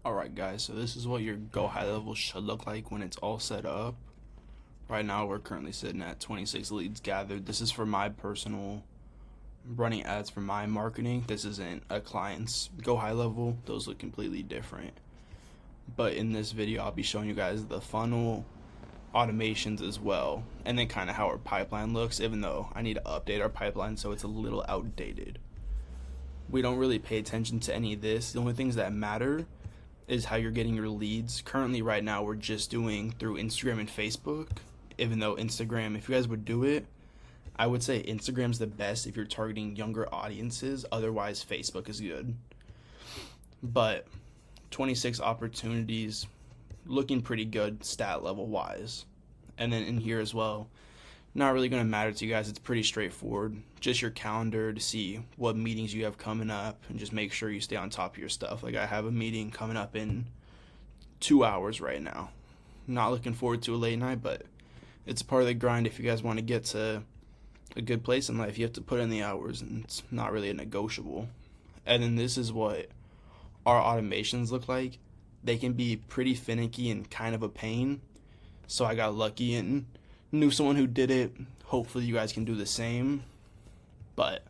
Alright guys, so this is what your Go High Level should look like when it's all set up. Right now we're currently sitting at 26 leads gathered. This is for my personal running ads for my marketing. This isn't a client's Go High Level. Those look completely different. But in this video I'll be showing you guys the funnel automations as well, and then kind of how our pipeline looks, even though I need to update our pipeline so it's a little outdated. We don't really pay attention to any of this. The only things that matter is how you're getting your leads. Currently right now we're just doing through Instagram and Facebook, even though Instagram, if you guys would do it, I would say Instagram's the best if you're targeting younger audiences. Otherwise Facebook is good. But 26 opportunities, looking pretty good stat level wise. And then in here as well, not really going to matter to you guys. It's pretty straightforward. Just your calendar to see what meetings you have coming up and just make sure you stay on top of your stuff. Like I have a meeting coming up in 2 hours right now. Not looking forward to a late night, but it's a part of the grind. If you guys want to get to a good place in life, you have to put in the hours, and it's not really a negotiable. And then this is what our automations look like. They can be pretty finicky and kind of a pain. So I got lucky and knew someone who did it. Hopefully you guys can do the same. But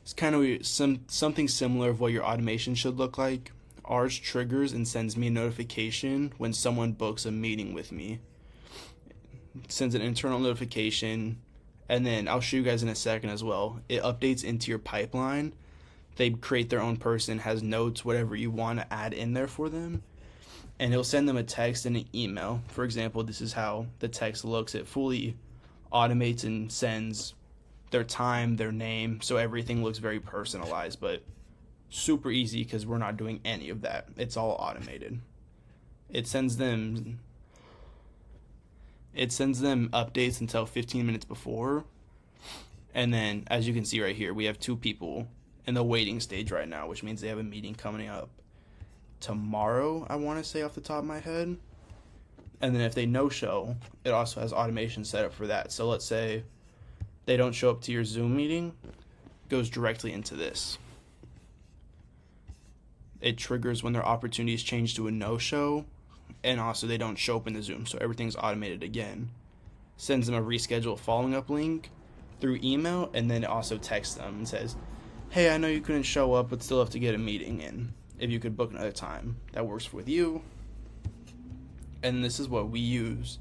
it's kind of something similar of what your automation should look like. Ours triggers and sends me a notification when someone books a meeting with me. It sends an internal notification, and then I'll show you guys in a second as well. It updates into your pipeline. They create their own person, has notes, whatever you want to add in there for them. And it'll send them a text and an email. For example, this is how the text looks. It fully automates and sends their time, their name, so everything looks very personalized, but super easy because we're not doing any of that. It's all automated. It sends them updates until 15 minutes before. And then, as you can see right here, we have 2 people in the waiting stage right now, which means they have a meeting coming up tomorrow, I want to say off the top of my head. And then if they no-show, it also has automation set up for that. So let's say they don't show up to your Zoom meeting, it goes directly into this. It triggers when their opportunities change to a no-show, and also they don't show up in the Zoom, so everything's automated again. Sends them a reschedule following up link through email, and then it also texts them and says, hey, I know you couldn't show up, but still have to get a meeting in. If you could book another time that works with you. And this is what we use.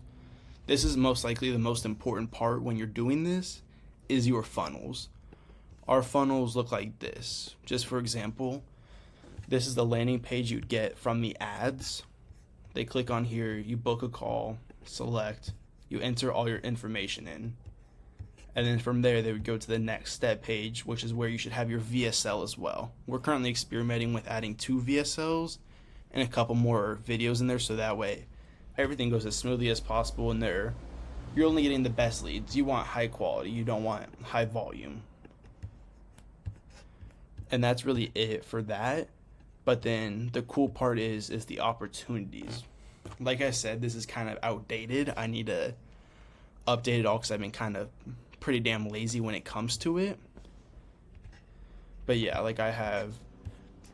This is most likely the most important part when you're doing this, is your funnels. Our funnels look like this. Just for example, this is the landing page you'd get from the ads. They click on here, you book a call, select, you enter all your information in. And then from there, they would go to the next step page, which is where you should have your VSL as well. We're currently experimenting with adding 2 VSLs and a couple more videos in there, so that way everything goes as smoothly as possible in there. You're only getting the best leads. You want high quality. You don't want high volume. And that's really it for that. But then the cool part is the opportunities. Like I said, this is kind of outdated. I need to update it all because I've been kind of pretty damn lazy when it comes to it. But yeah, like I have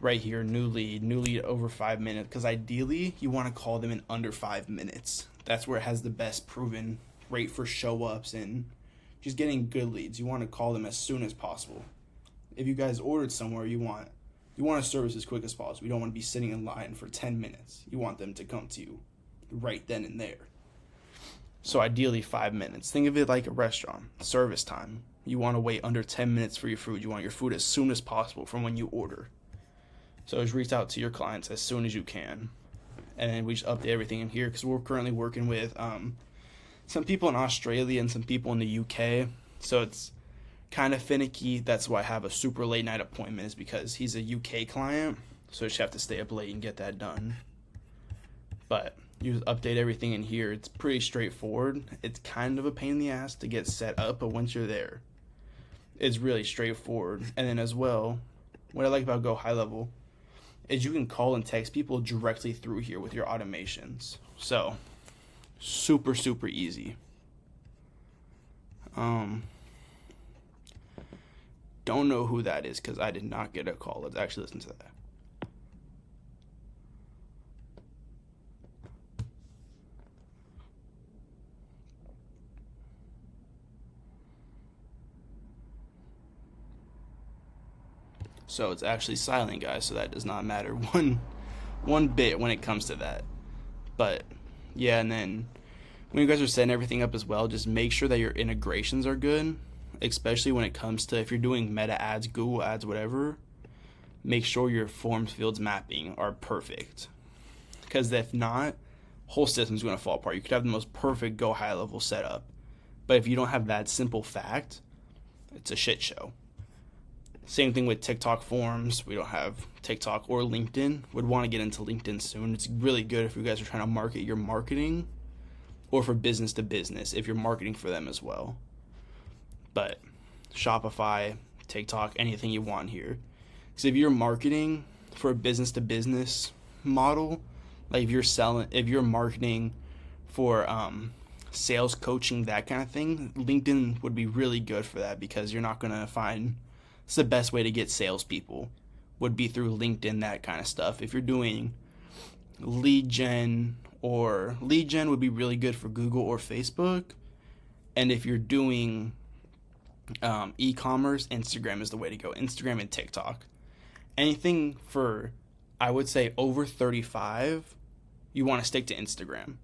right here, new lead over 5 minutes, because ideally you want to call them in under 5 minutes. That's where it has the best proven rate for show ups and just getting good leads. You want to call them as soon as possible. If you guys ordered somewhere, you want to service as quick as possible. You don't want to be sitting in line for 10 minutes. You want them to come to you right then and there. So ideally 5 minutes. Think of it like a restaurant, service time. You want to wait under 10 minutes for your food. You want your food as soon as possible from when you order. So just reach out to your clients as soon as you can. And then we just update everything in here because we're currently working with some people in Australia and some people in the UK. So it's kind of finicky. That's why I have a super late night appointment, is because he's a UK client. So I just have to stay up late and get that done. But you just update everything in here. It's pretty straightforward. It's kind of a pain in the ass to get set up, but once you're there, it's really straightforward. And then as well, what I like about Go High Level is you can call and text people directly through here with your automations. So super, super easy. Don't know who that is because I did not get a call. Let's actually listen to that. So it's actually silent, guys, so that does not matter one bit when it comes to that. But yeah, and then when you guys are setting everything up as well, just make sure that your integrations are good, especially when it comes to if you're doing Meta ads, Google ads, whatever. Make sure your forms fields mapping are perfect, because if not, whole system's going to fall apart. You could have the most perfect GoHighLevel setup, but if you don't have that simple fact, it's a shit show. Same thing with TikTok forms. We don't have TikTok or LinkedIn. Would want to get into LinkedIn soon. It's really good if you guys are trying to market your marketing, or for business to business if you're marketing for them as well. But Shopify, TikTok, anything you want here. Because if you're marketing for a business to business model, like if you're marketing for sales coaching, that kind of thing, LinkedIn would be really good for that, because you're not going to find, it's the best way to get salespeople would be through LinkedIn, that kind of stuff. If you're doing lead gen would be really good for Google or Facebook. And if you're doing e-commerce, Instagram is the way to go. Instagram and TikTok. Anything for, I would say, over 35, you want to stick to Instagram,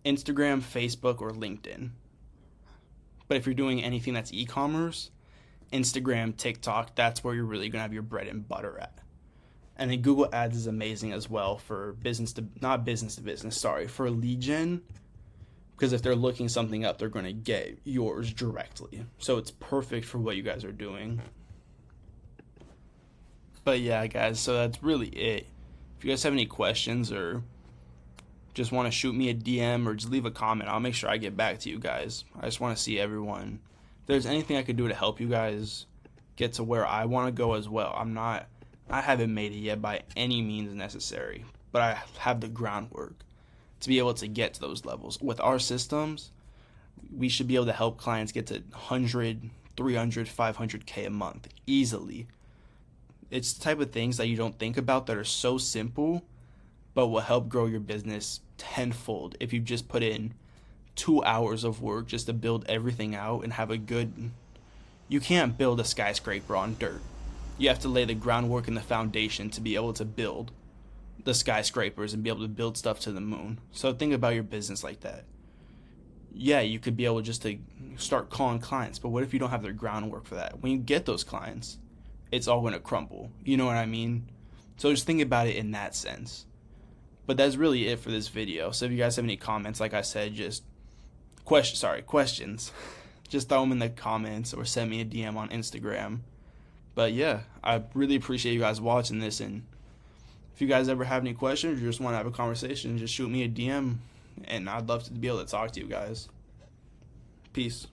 Facebook, or LinkedIn. But if you're doing anything that's e-commerce, Instagram, TikTok, that's where you're really going to have your bread and butter at. And then Google Ads is amazing as well for for lead gen, because if they're looking something up, they're going to get yours directly. So it's perfect for what you guys are doing. But yeah, guys, so that's really it. If you guys have any questions or just want to shoot me a DM or just leave a comment, I'll make sure I get back to you guys. I just want to see everyone. If there's anything I could do to help you guys get to where I want to go as well. I haven't made it yet by any means necessary, but I have the groundwork to be able to get to those levels. With our systems, we should be able to help clients get to 100, 300, 500K a month easily. It's the type of things that you don't think about that are so simple, but will help grow your business tenfold if you just put in 2 hours of work just to build everything out and have a good... You can't build a skyscraper on dirt. You have to lay the groundwork and the foundation to be able to build the skyscrapers and be able to build stuff to the moon. So think about your business like that. Yeah, you could be able just to start calling clients, but what if you don't have the groundwork for that? When you get those clients, it's all going to crumble. You know what I mean? So just think about it in that sense. But that's really it for this video. So if you guys have any comments, like I said, just questions, just throw them in the comments or send me a DM on Instagram. But yeah, I really appreciate you guys watching this, and if you guys ever have any questions or just want to have a conversation, just shoot me a DM, and I'd love to be able to talk to you guys. Peace.